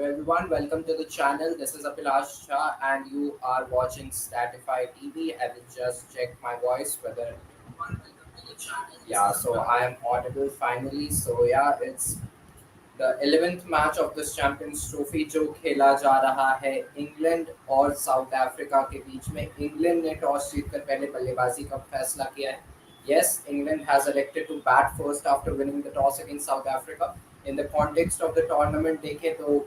everyone, welcome to the channel. This is Abhilash and you are watching Statify TV. I will just check my voice whether. Yeah, so I am audible finally. So yeah, it's the 11th match of this Champions Trophy जो खेला जा रहा है England और south Africa के बीच में। England ने toss जीतकर पहले बल्लेबाजी का फैसला किया है। Yes, England has elected to bat first after winning the toss against South Africa. In the context of the tournament देखें तो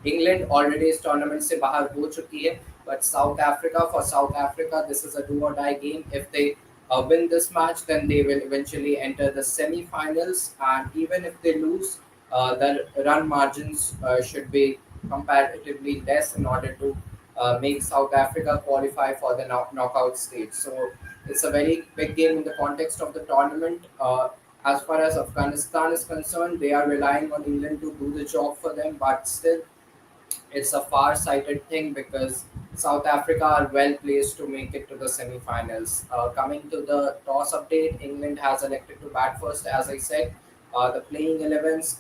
इंग्लैंड ऑलरेडी इस टूर्नामेंट से बाहर हो चुकी है, but South Africa this is a do or die game. If they win this match, then they will eventually enter the semi-finals, and even if they lose, the run margins should be comparatively less in order to make South Africa qualify for the knockout stage. So it's a very big game in the context of the tournament. As far as Afghanistan is concerned, they are relying on England to do the job for them, but still it's a far-sighted thing because South Africa are well placed to make it to the semi-finals. Coming to the toss update, England has elected to bat first, as I said. The playing 11s,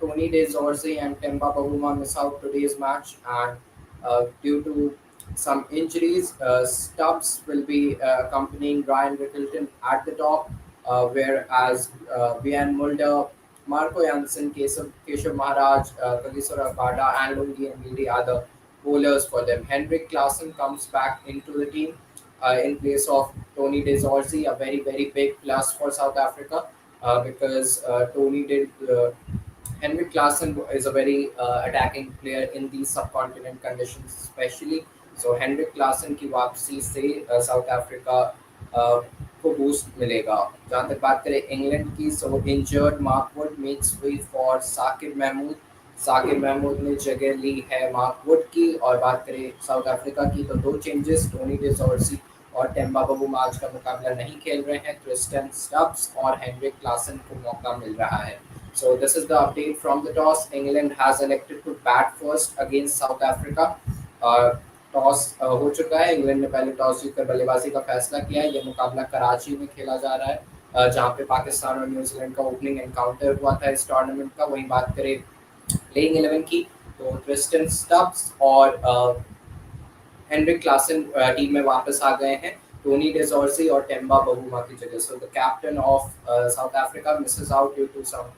Tony De Zorzi and Temba Bavuma miss out today's match, and due to some injuries, Stubbs will be accompanying Ryan Rickleton at the top, whereas Vian Mulder, Marco Janssen, Keshav Maharaj, Kagisora Bada, and Lungi and Midi are the bowlers for them. Henrik Klassen comes back into the team in place of Tony De Zorzi, a very big plus for South Africa because Tony did. Henrik Klassen is a very attacking player in these subcontinent conditions, especially. So Henrik Klassen की वापसी से south Africa को boost मिलेगा। जहाँ तक बात करें England की, so injured Mark Wood makes way for Saqib Mahmood. Saqib Mahmood ने जगह ली है मार्क वुड की। और बात करें साउथ अफ्रीका की, तो दो चेंजेस, टोनी डिसॉर्सी और टेम्बा बबू आज का मुकाबला नहीं खेल रहे हैं। क्रिस्टन स्टब्स और हेनरिक क्लासन को मौका मिल रहा है। So this is the update from the toss. England has elected to bat first against South Africa. Toss हो चुका है। इंग्लैंड ने पहले टॉस जीतकर बल्लेबाजी का फैसला किया है। ये मुकाबला कराची में खेला जा रहा है जहां पे पाकिस्तान और न्यूजीलैंड का ओपनिंग एनकाउंटर हुआ था इस टूर्नामेंट का। वहीं बात करें प्लेइंग 11 की, तो क्रिस्टन स्टब्स और हेनरिक क्लासन टीम में वापस आ गए हैं, टोनी डेजोर्सी और टेम्बा बबूमा की जगह। So the captain of South Africa misses out due to some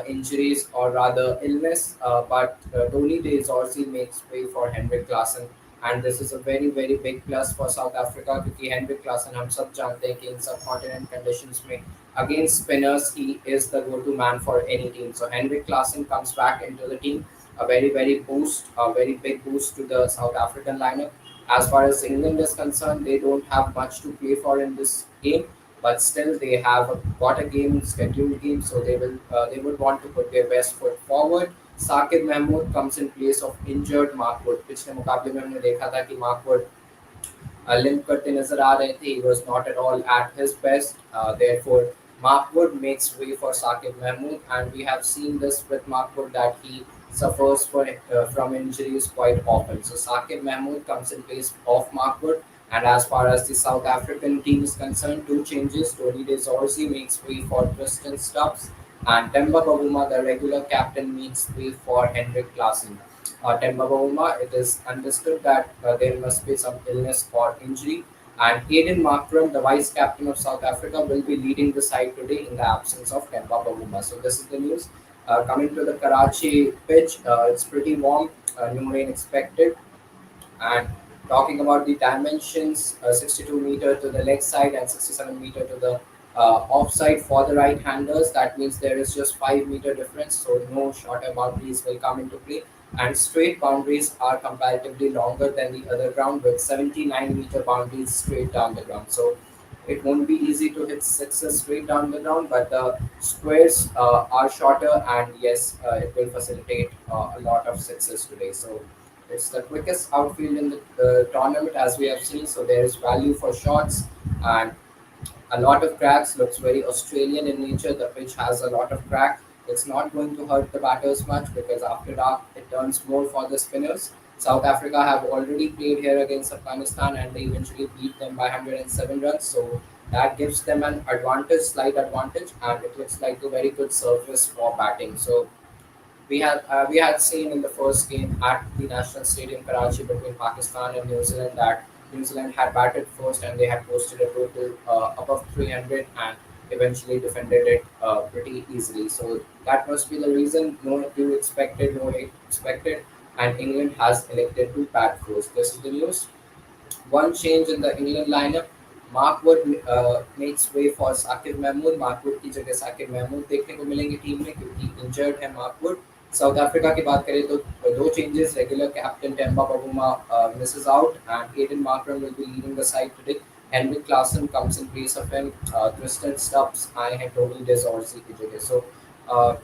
injuries or rather illness, but Tony Desorzi makes way for Henrik Klassen, and this is a very big plus for South Africa क्योंकि Henrik Klassen हम सब जानते हैं कि इन सब continent conditions में against spinners he is the go-to man for any team. So Henrik Klassen comes back into the team, a very big boost to the South African lineup. As far as England is concerned, they don't have much to play for in this game, but still they have got a scheduled game, so they would want to put their best foot forward. Saqib Mahmood comes in place of injured Mark Wood. पिछले मुकाबले में हमने देखा था कि Mark Wood link करते नजर आ रहे थे। He was not at all at his best. Therefore, Mark Wood makes way for Saqib Mahmood, and we have seen this with Mark Wood that he suffers from injuries quite often. So Saqib Mahmood comes in place of Mark Wood. And as far as the South African team is concerned, two changes. Tony De Zorzi makes way for Tristan Stubbs, and Temba Bavuma, the regular captain, makes way for Henrik Klassen. Temba Bavuma, it is understood that there must be some illness or injury. And Aiden Markram, the vice captain of South Africa, will be leading the side today in the absence of Temba Bavuma. So this is the news. Coming to the Karachi pitch, it's pretty warm, no rain expected. And talking about the dimensions, 62-meter to the leg side and 67-meter to the offside for the right-handers. That means there is just 5-meter difference, so no shorter boundaries will come into play. And straight boundaries are comparatively longer than the other ground, with 79-meter boundaries straight down the ground. So it won't be easy to hit sixes straight down the ground, but the squares are shorter, and yes, it will facilitate a lot of sixes today. So it's the quickest outfield in the tournament, as we have seen. So there is value for shots and a lot of cracks. Looks very Australian in nature. The pitch has a lot of crack. It's not going to hurt the batters much because after dark it turns more for the spinners. South Africa have already played here against Afghanistan and they eventually beat them by 107 runs. So that gives them slight advantage, and it looks like a very good surface for batting. So We had seen in the first game at the National Stadium Karachi between Pakistan and New Zealand that New Zealand had batted first and they had posted a total above 300 and eventually defended it pretty easily. So that must be the reason. No you expected, no hate expected, and England has elected to bat first. This is the news. One change in the England lineup. Mark Wood makes way for Saqib Mahmood. Mark Wood की जगह साकिब महमूद देखने को मिलेंगे team में क्योंकि injured है Mark Wood. South Africa की बात करें तो दो changes. Regular captain Temba बबूमा misses out and Aiden Markram will be leading the side today. Henrik Klassen comes in place of him. Tristan Stubbs आए हैं टोनी डेजॉर्सी की जगह. So uh,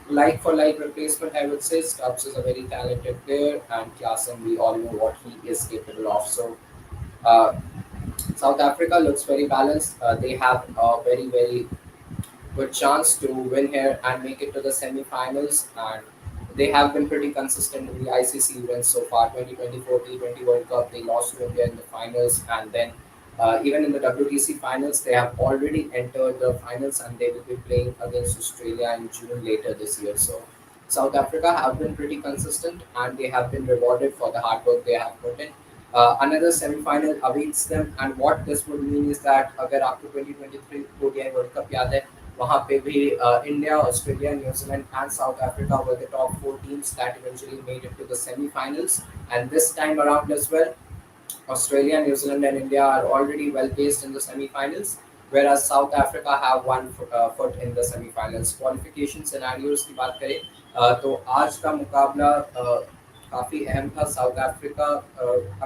like for like replacement, I would say Stubbs is a very talented player, and Klassen, we all know what he is capable of. So uh, South Africa looks very balanced. They have a very good chance to win here and make it to the semi-finals. And they have been pretty consistent in the ICC events so far. 2024 T20 World Cup, they lost to India in the finals, and then even in the WTC finals, they have already entered the finals, and they will be playing against Australia in June later this year. So South Africa have been pretty consistent, and they have been rewarded for the hard work they have put in. Another semi-final awaits them, and what this would mean is that अगर आपको 2023 ODI World Cup याद है, वहाँ पे भी India, Australia, New Zealand, and South Africa were the top four teams that eventually made it to the semi-finals. And this time around as well, Australia, New Zealand, and India are already well placed in the semi-finals, whereas South Africa have one foot in the semi-finals. Qualification scenarios की बात करें तो आज का मुकाबला काफ़ी अहम था. साउथ अफ्रीका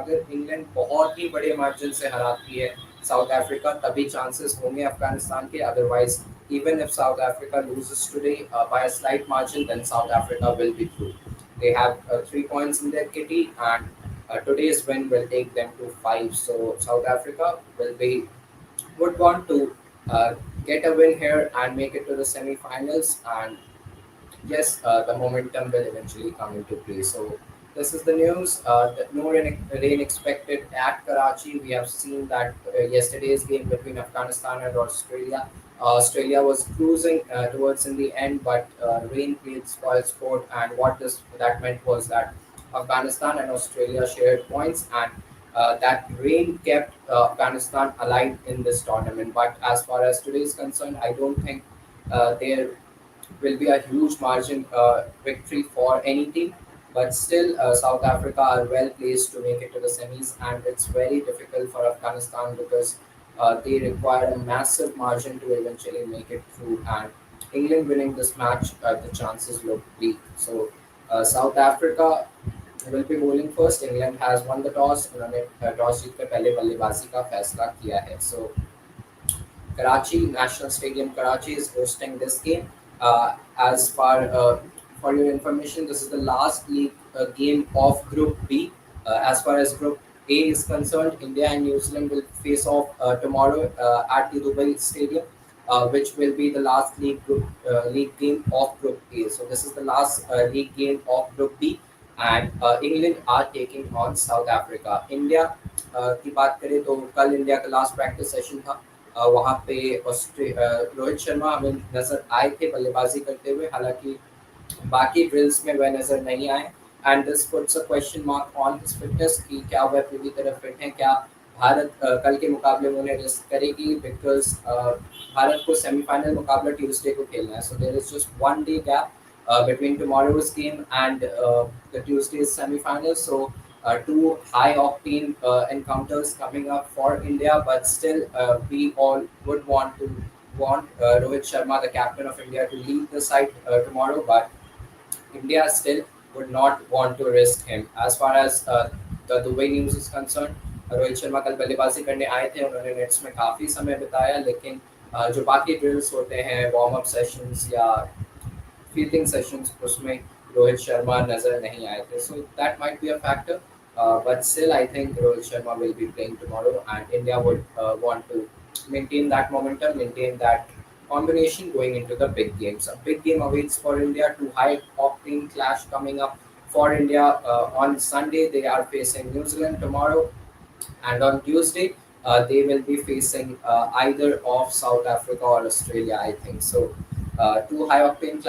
अगर इंग्लैंड बहुत ही बड़े मार्जिन से हराती है साउथ अफ्रीका, तभी चांसेस होंगे अफगानिस्तान के. Otherwise even if South Africa loses today by a slight margin, then South Africa will be through. They have 3 points in their kitty, and today's win will take them to five. So South Africa would want to uh, get a win here and make it to the semi-finals. And yes, the momentum will eventually come into play. So this is the news. No rain expected at Karachi. We have seen that yesterday's game between Afghanistan and Australia. Australia was cruising towards in the end, but rain played spoil sport. And what this that meant was that Afghanistan and Australia shared points, and that rain kept Afghanistan alive in this tournament. But as far as today is concerned, I don't think there will be a huge margin victory for any team. But still, South Africa are well placed to make it to the semis, and it's very difficult for Afghanistan because they require a massive margin to eventually make it through. And England winning this match, the chances look bleak. So South Africa will be bowling first. England has won the toss. उन्होंने toss जीतकर पहले बल्लेबाजी का फैसला किया है. So Karachi National Stadium, Karachi is hosting this game. As far for your information, this is the last league game of Group B. As far as Group A is concerned, India and New Zealand will face off tomorrow at the Dubai Stadium, which will be the last league game of Group A. So this is the last league game of Group B, and England are taking on South Africa. India की बात करें तो कल India का last practice session था. वहाँ पे रोहित शर्मा हमें नजर आए थे बल्लेबाजी करते हुए, हालांकि बाकी ड्रिल्स में वह नजर नहीं आए. And this puts a question mark on his fitness कि क्या वह पूरी तरह फिट हैं, क्या भारत कल के मुकाबले में उन्हें रिस्क करेगी, बिकॉज भारत को सेमीफाइनल मुकाबला ट्यूसडे को खेलना है. So there is just one day gap between tomorrow's game and the Tuesday's semi-final. So two high octane encounters coming up for India, but still we all would want Rohit Sharma, the captain of India, to lead the side tomorrow, but India still would not want to risk him. As far as the Dubai news is concerned, Rohit Sharma कल बल्लेबाजी करने आए थे. उन्होंने nets में काफ़ी समय बिताया, लेकिन जो बाकी ड्रिल्स होते हैं, वार्म अप सेशंस या फील्डिंग सेशंस, उसमें रोहित शर्मा नजर नहीं आए थे. So that might be a factor, but still I think Rohit Sharma will be playing tomorrow, and India would want to maintain that momentum, maintain that combination going into the big games. A big game awaits for India. Two high octane clash coming up for India on Sunday. They are facing New Zealand tomorrow, and on Tuesday they will be facing either of South Africa or Australia, I think. So two high octane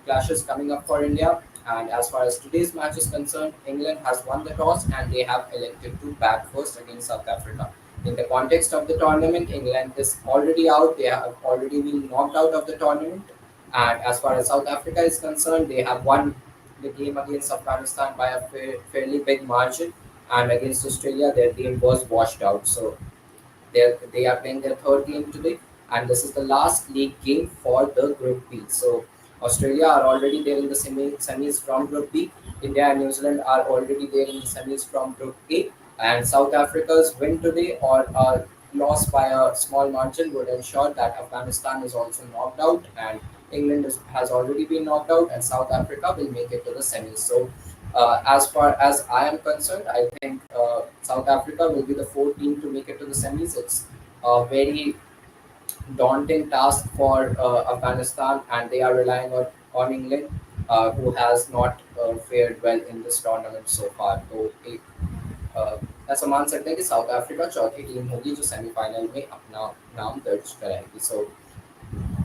clashes coming up for India, And as far as today's match is concerned, England has won the toss and they have elected to bat first against South Africa. In the context of the tournament, England is already out. They have already been knocked out of the tournament. And as far as South Africa is concerned, they have won the game against Afghanistan by a fairly big margin. And against Australia, their game was washed out. So they are playing their third game today, and this is the last league game for the Group B. So Australia are already there in the semis from Group B. India and New Zealand are already there in the semis from Group A, and South Africa's win today or a loss by a small margin would ensure that Afghanistan is also knocked out, and has already been knocked out, and South Africa will make it to the semis. So as far as I am concerned, I think South Africa will be the fourth team to make it to the semis. It's a very daunting task for Afghanistan, and they are relying on England, who has not fared well in this tournament so far. तो एक ऐसा मान सकते हैं कि south Africa चौथी team होगी जो सेमीफाइनल में अपना नाम दर्ज कराएगी. So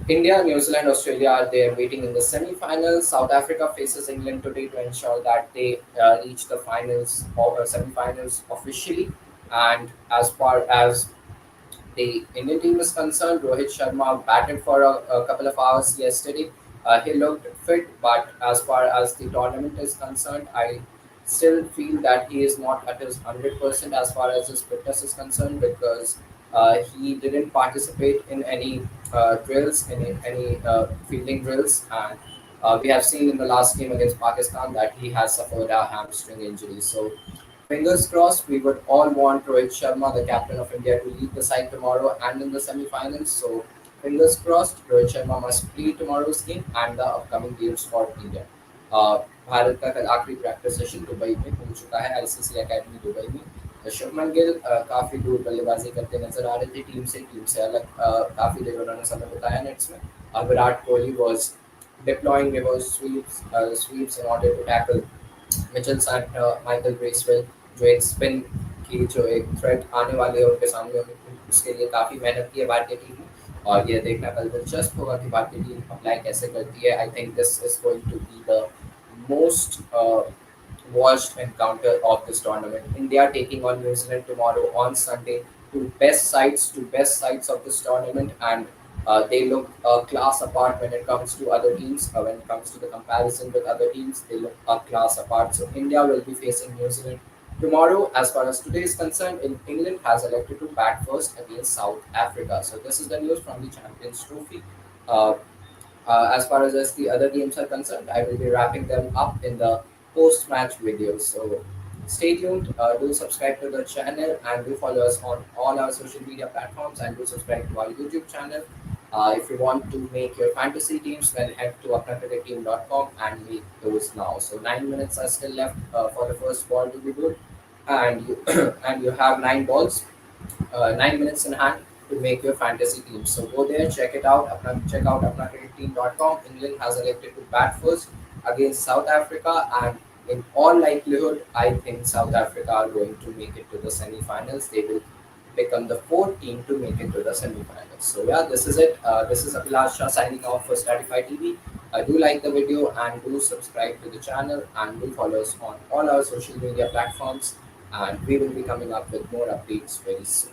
India, New Zealand, Australia are there waiting in the semi-finals. South Africa faces England today to ensure that they reach the finals or semi-finals officially. And as far as the Indian team is concerned, Rohit Sharma batted for a couple of hours yesterday. He looked fit, but as far as the tournament is concerned, I still feel that he is not at his 100% as far as his fitness is concerned, because he didn't participate in any drills, in any fielding drills, and we have seen in the last game against Pakistan that he has suffered a hamstring injury. So fingers crossed, we would all want Rohit Sharma, the captain of India, to lead the side tomorrow and in the semi-finals. So fingers crossed, Rohit Sharma must play tomorrow's game and the upcoming games for India. Uh, Bharat का कल आखिरी practice session Dubai में हो चुका है, ICC academy Dubai में. शुभमन गिल काफ़ी दूर बल्लेबाजी करते नजर आ रहे थे टीम से अलग काफ़ी देर उन्होंने समय बताया नेट्स में. Virat Kohli was deploying reverse sweeps in order to tackle Mitchell Santner, Michael Bracewell, जो एक स्पिन की जो एक थ्रेट आने वाले है उनके सामने, उसके लिए काफ़ी मेहनत की है भारतीय टीम ने. और ये देखना कल दिलचस्प होगा कि भारतीय टीम अप्लाई कैसे करती है. I think this is going to be the most watched encounter of this tournament. India taking on New Zealand tomorrow on Sunday. Two best sides of this tournament, and they look a class apart when it comes to other teams. When it comes to the comparison with other teams, they look a class apart. So India will be facing New Zealand tomorrow. As far as today is concerned, England has elected to bat first against South Africa. So this is the news from the Champions Trophy. Uh, as far as the other games are concerned, I will be wrapping them up in the post-match videos. So stay tuned. Do subscribe to the channel and do follow us on all our social media platforms, and do subscribe to our YouTube channel. If you want to make your fantasy teams, then head to apnacricketteam.com and make those now. So 9 minutes are still left for the first ball to be good, and you and you have 9 minutes in hand to make your fantasy team. So go there, check it out. Check out apnacricketteam.com. England has elected to bat first against South Africa, and in all likelihood, I think South Africa are going to make it to the semi-finals. They will become the fourth team to make it to the semi-finals. So yeah, this is it. This is Abhilash Shah signing off for Statify TV. Do like the video and do subscribe to the channel, and do follow us on all our social media platforms, and we will be coming up with more updates very soon.